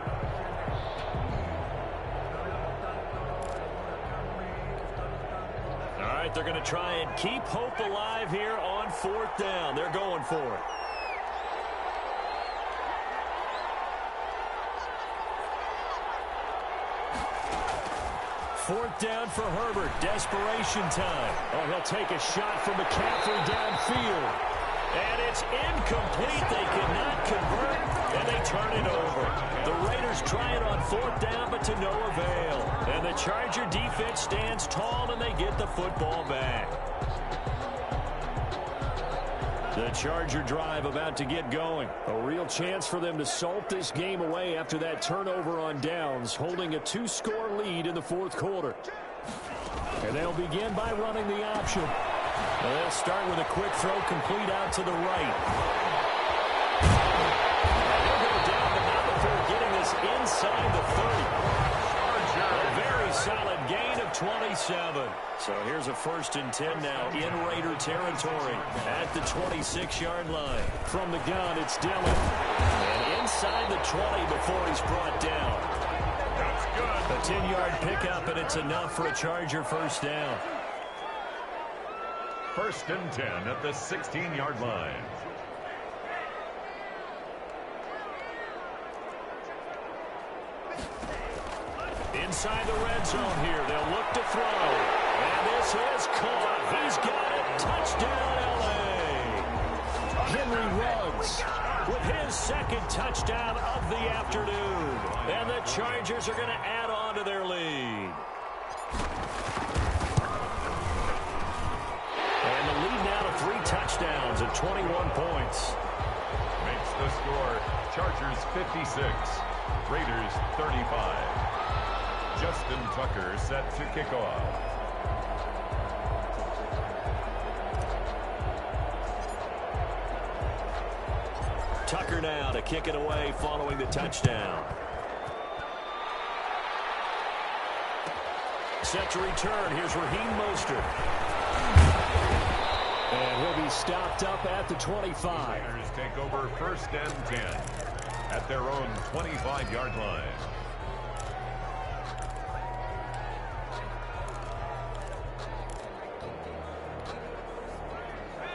All right, they're going to try and keep hope alive here on 4th down. They're going for it. 4th down for Herbert. Desperation time. Oh, he'll take a shot from McCaffrey downfield. And it's incomplete. They cannot convert, and they turn it over. The Raiders try it on 4th down, but to no avail. And the Charger defense stands tall, and they get the football back. The Charger drive about to get going. A real chance for them to salt this game away after that turnover on downs, holding a 2-score lead in the 4th quarter. And they'll begin by running the option. They'll start with a quick throw complete out to the right. They'll go down the now before getting this inside the 30. A very solid gain of 27. So here's a 1st and 10 now in Raider territory at the 26-yard line. From the gun, it's Dillon. And inside the 20 before he's brought down. That's good. A 10-yard pickup, and it's enough for a Charger first down. 1st and 10 at the 16-yard line. Inside the red zone here. They'll look to throw. And this is caught. He's got it. Touchdown, L.A. Henry Ruggs with his 2nd touchdown of the afternoon. And the Chargers are going to add on to their lead. And the lead now to 3 touchdowns at 21 points. Makes the score Chargers 56, Raiders 35. Justin Tucker set to kick off. Tucker now to kick it away following the touchdown. Set to return. Here's Raheem Mostert. And he'll be stopped up at the 25. Raiders take over 1st and 10 at their own 25-yard line.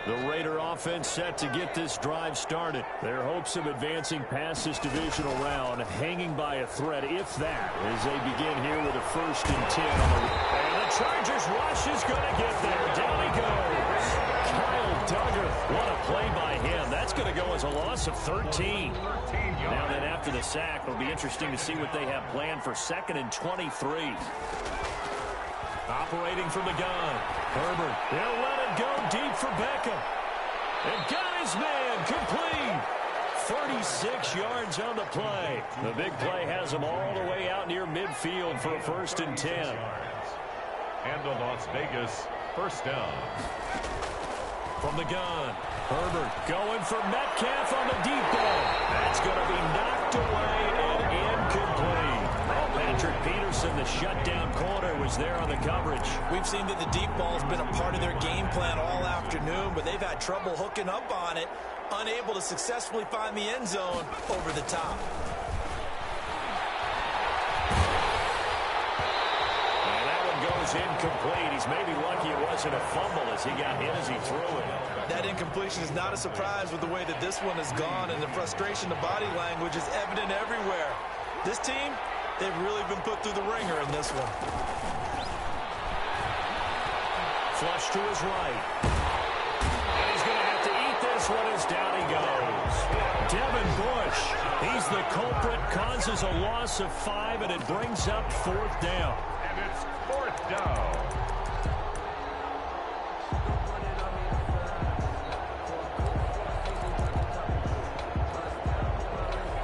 The Raider offense set to get this drive started. Their hopes of advancing past this divisional round hanging by a thread, if that, as they begin here with a 1st and 10. And the Chargers rush is going to get there. Down he goes. Kyle Duggar. What a play by him. That's going to go as a loss of 13. Now then, after the sack, it'll be interesting to see what they have planned for 2nd and 23. Operating from the gun. Herbert. They'll let it go deep for Beckham. And got his man complete. 36 yards on the play. The big play has them all the way out near midfield for a 1st and 10. And the Las Vegas 1st down. From the gun. Herbert going for Metcalf on the deep ball. That's going to be knocked away and incomplete. Patrick Peterson, the shutdown corner, was there on the coverage. We've seen that the deep ball's been a part of their game plan all afternoon, but they've had trouble hooking up on it, unable to successfully find the end zone over the top. And that one goes incomplete. He's maybe lucky it wasn't a fumble as he got hit as he threw it. That incompletion is not a surprise with the way that this one has gone, and the frustration, the body language is evident everywhere. This team, they've really been put through the ringer in this one. Flush to his right. And he's going to have to eat this one as down he goes. Devin Bush, he's the culprit, causes a loss of 5, and it brings up 4th down. And it's 4th down.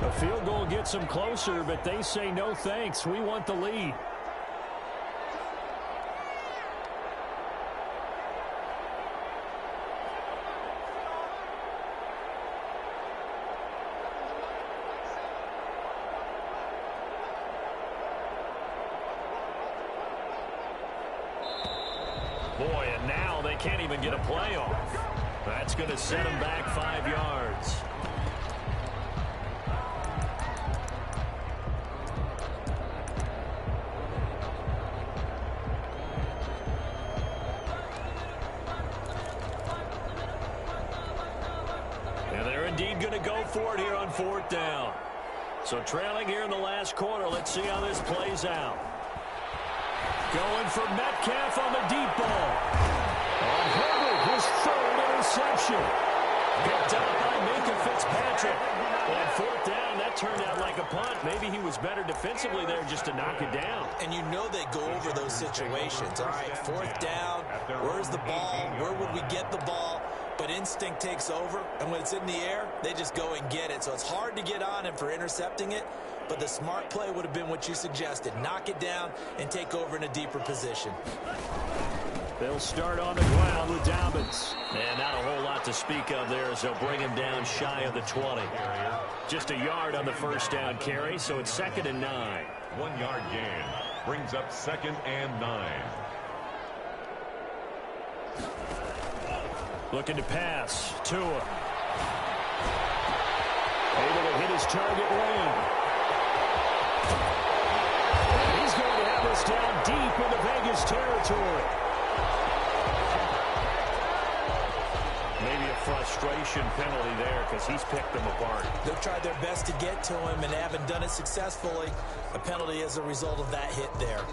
A field goal gets them closer, but they say no thanks. We want the lead. Boy, and now they can't even get a play off. That's going to set them back 5 yards. And they're indeed going to go for it here on 4th down. So trailing here in the last quarter, let's see how this plays out. Going for Metcalf on the deep ball. On Herbert, his 3rd interception. Picked up by Minka Fitzpatrick. On 4th down, that turned out like a punt. Maybe he was better defensively there just to knock it down. And you know they go over those situations. All right, 4th down, where's the ball? Where would we get the ball? But instinct takes over, and when it's in the air, they just go and get it. So it's hard to get on him for intercepting it, but the smart play would have been what you suggested. Knock it down and take over in a deeper position. They'll start on the ground with Dobbins. And not a whole lot to speak of there as they'll bring him down shy of the 20. Just a yard on the 1st down carry, so it's 2nd and 9. 1 yard gain brings up 2nd and 9. Looking to pass. Tua. Able to hit his target lane. And he's going to have this down deep into Vegas territory. Maybe a frustration penalty there because he's picked them apart. They've tried their best to get to him and haven't done it successfully. A penalty as a result of that hit there.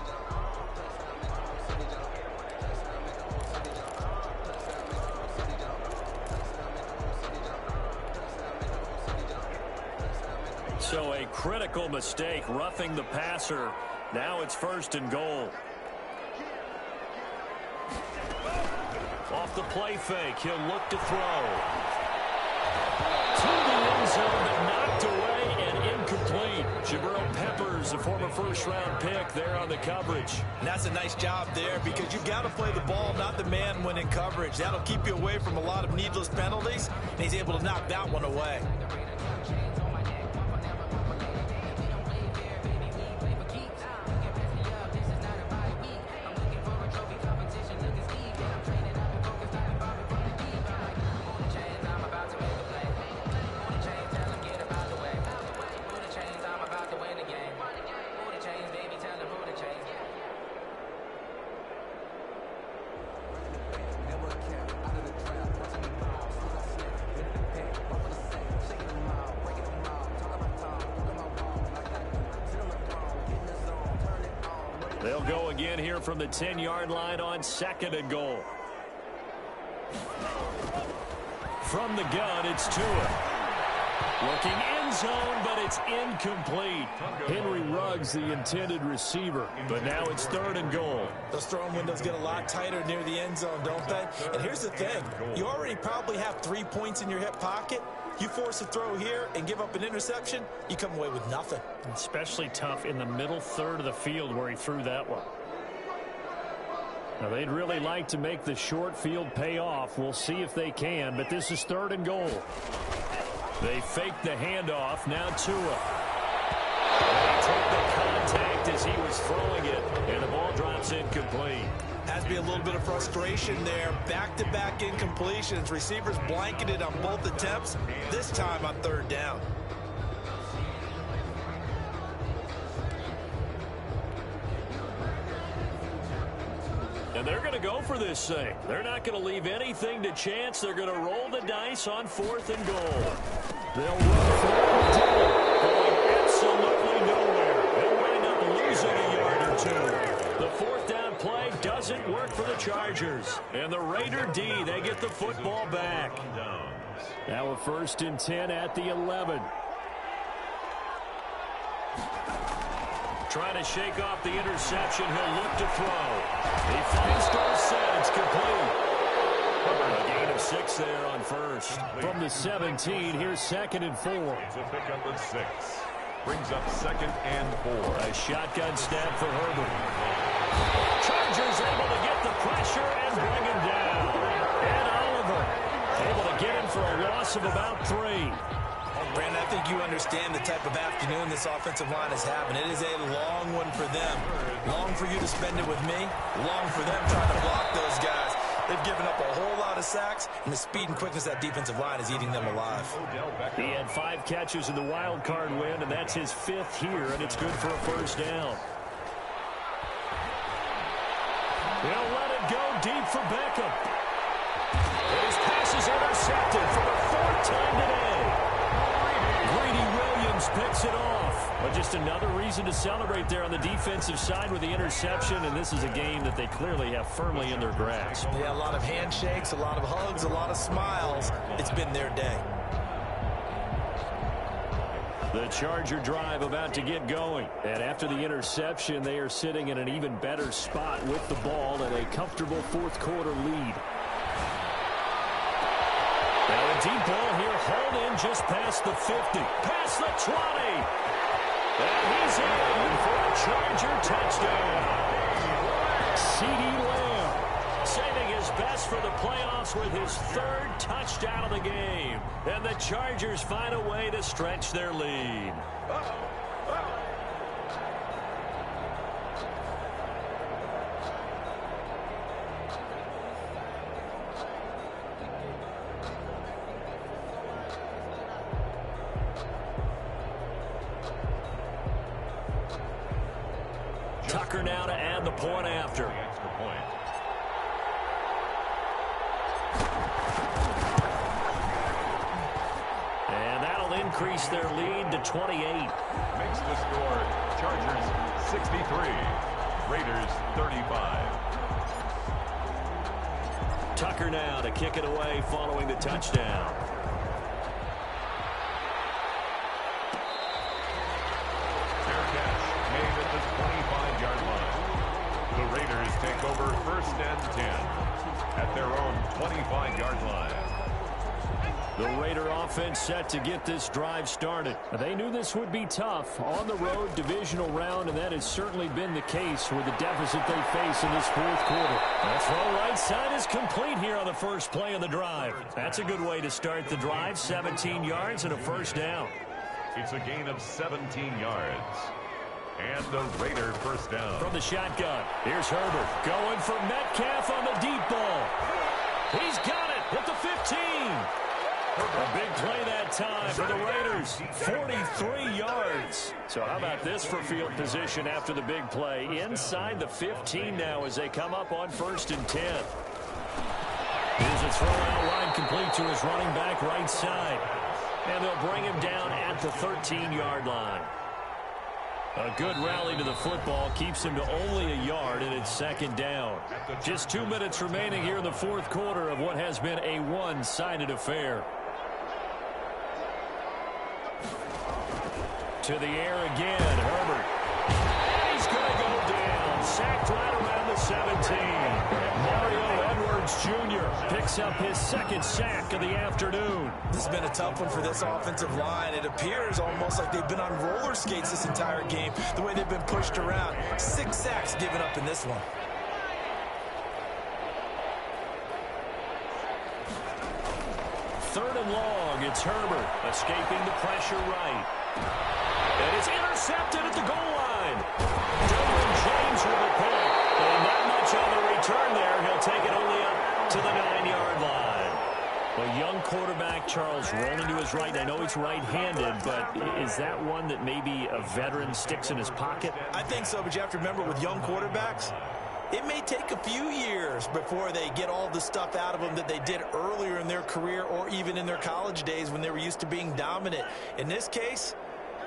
So a critical mistake, roughing the passer. Now it's 1st and goal. Off the play fake, he'll look to throw. To the end zone, but knocked away and incomplete. Jabril Peppers, the former 1st-round pick, there on the coverage. And that's a nice job there because you've got to play the ball, not the man when in coverage. That'll keep you away from a lot of needless penalties, and he's able to knock that one away. They'll go again here from the 10-yard line on 2nd and goal. From the gun, it's Tua. Looking end zone, but it's incomplete. Henry Ruggs, the intended receiver, but now it's 3rd and goal. Those throwing windows get a lot tighter near the end zone, don't they? And here's the thing. You already probably have 3 points in your hip pocket. You force a throw here and give up an interception, you come away with nothing. Especially tough in the middle third of the field where he threw that one. Now, they'd really like to make the short field pay off. We'll see if they can, but this is 3rd and goal. They fake the handoff. Now Tua. They took the contact as he was throwing it, and the ball drops incomplete. Has to be a little bit of frustration there. Back-to-back incompletions. Receivers blanketed on both attempts, this time on 3rd down. And they're going to go for this thing. They're not going to leave anything to chance. They're going to roll the dice on 4th and goal. They'll run forward, going absolutely nowhere. They'll wind up losing a yard or 2. The 4th down play doesn't work for the Chargers. And the Raider D, they get the football back. Now a 1st and 10 at the 11. Trying to shake off the interception. He'll look to throw. He finds Dorsett. It's complete. A gain of 6 there on 1st. From the 17, here's 2nd and 4. It's a pickup of 6. Brings up 2nd and 4. A shotgun snap for Herbert. Chargers able to get the pressure and bring him down. And Oliver able to get him for a loss of about 3. Brandon, I think you understand the type of afternoon this offensive line is having. It is a long one for them. Long for you to spend it with me. Long for them trying to block those guys. They've given up a whole lot of sacks, and the speed and quickness of that defensive line is eating them alive. He had 5 catches in the wild card win, and that's his 5th here, and it's good for a 1st down. They'll let it go deep for Beckham. His pass is intercepted for the 4th time today. Picks it off. But just another reason to celebrate there on the defensive side with the interception, and this is a game that they clearly have firmly in their grasp. Yeah, a lot of handshakes, a lot of hugs, a lot of smiles. It's been their day. The Charger drive about to get going. And after the interception, they are sitting in an even better spot with the ball and a comfortable 4th quarter lead. Now a deep ball here, hauled in just past the 50, past the 20. And he's in for a Charger touchdown. CeeDee Lamb saving his best for the playoffs with his 3rd touchdown of the game. And the Chargers find a way to stretch their lead. Tucker now to add the point after. And that'll increase their lead to 28. Makes the score Chargers 63, Raiders 35. Tucker now to kick it away following the touchdown. The Raiders take over 1st and 10 at their own 25-yard line. The Raider offense set to get this drive started. They knew this would be tough on the road divisional round, and that has certainly been the case with the deficit they face in this 4th quarter. That throw right side is complete here on the first play of the drive. That's a good way to start the drive. 17 yards and a 1st down. It's a gain of 17 yards. And a Raider 1st down. From the shotgun, here's Herbert going for Metcalf on the deep ball. He's got it at the 15. A big play that time for the Raiders. 43 yards. So how about this for field position after the big play? Inside the 15 now as they come up on 1st and 10. Here's a throw out wide complete to his running back right side. And they'll bring him down at the 13-yard line. A good rally to the football keeps him to only a yard, and it's second down. Just 2 minutes remaining here in the fourth quarter of what has been a one-sided affair. To the air again, Herbert. And he's going to go down. Sacked right around the 17. Mario Edwards Jr. picks up his second sack of the afternoon. This has been a tough one for this offensive line. It appears almost like they've been on roller skates this entire game, the way they've been pushed around. 6 sacks given up in this one. Third and long, it's Herbert escaping the pressure right. And it's intercepted at the goal line. Derwin James with a pick. And not much on the return there. He'll take it only up to the 9-yard line. A young quarterback, Charles, rolling to his right. I know he's right-handed, but is that one that maybe a veteran sticks in his pocket? I think so, but you have to remember with young quarterbacks, it may take a few years before they get all the stuff out of them that they did earlier in their career or even in their college days when they were used to being dominant. In this case,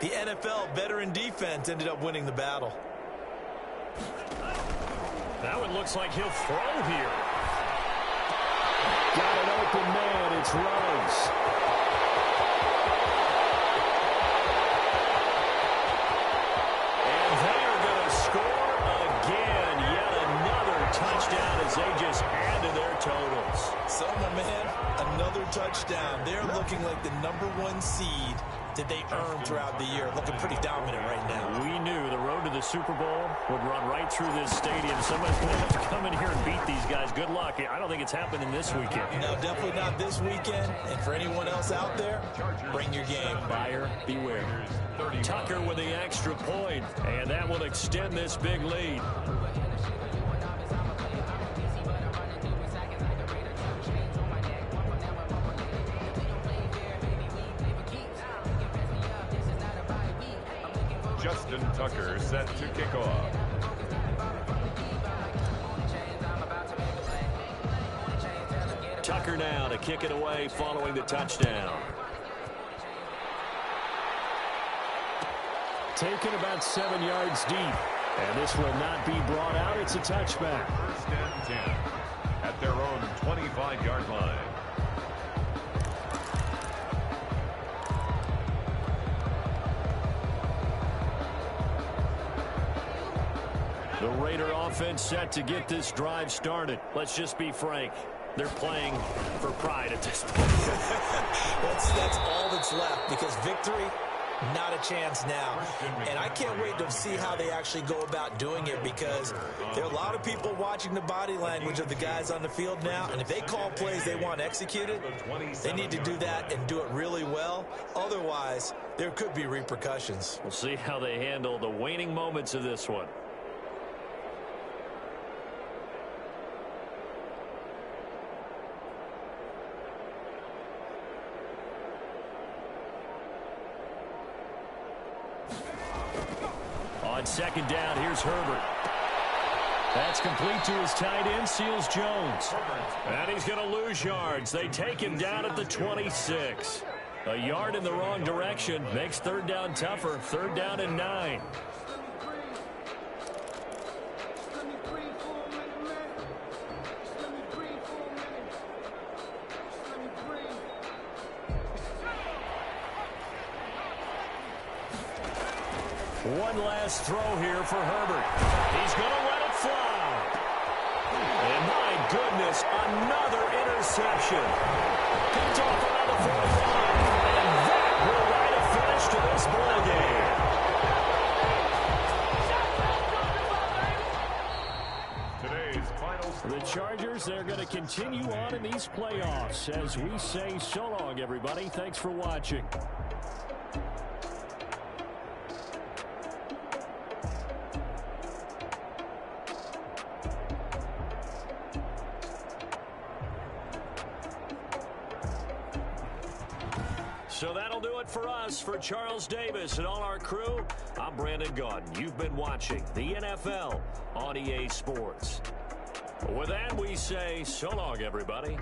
the NFL veteran defense ended up winning the battle. That one looks like he'll throw here. Got an open man. It's Ruggs. And they are going to score again. Yet another touchdown as they just add to their totals. So, my man, another touchdown. They're looking like the #1 seed that they earned throughout the year. Looking pretty dominant right now. We knew the road to the Super Bowl would run right through this stadium. Somebody's going to have to come in here and beat these guys. Good luck. I don't think it's happening this weekend. No, definitely not this weekend. And for anyone else out there, bring your game. Buyer beware. Tucker with the extra point, and that will extend this big lead. Justin Tucker set to kick off. Tucker now to kick it away following the touchdown. Taken about 7 yards deep. And this will not be brought out. It's a touchback. First and 10 at their own 25-yard line. The Raider offense set to get this drive started. Let's just be frank. They're playing for pride at this point. That's all that's left, because victory, not a chance now. And I can't wait to see how they actually go about doing it, because there are a lot of people watching the body language of the guys on the field now, and if they call plays they want executed, they need to do that and do it really well. Otherwise, there could be repercussions. We'll see how they handle the waning moments of this one. On second down, here's Herbert. That's complete to his tight end, Seals Jones. And he's going to lose yards. They take him down at the 26. A yard in the wrong direction makes third down tougher. Third down and 9. One last throw here for Herbert. He's going to let it fly. And my goodness, another interception. Picked off around the 45. And that will write a finish to this ball Today's final game. The Chargers, they're going to continue on in these playoffs as we say so long, everybody. Thanks for watching. So that'll do it for us. For Charles Davis and all our crew, I'm Brandon Gaudin. You've been watching the NFL on EA Sports. With that, we say so long, everybody.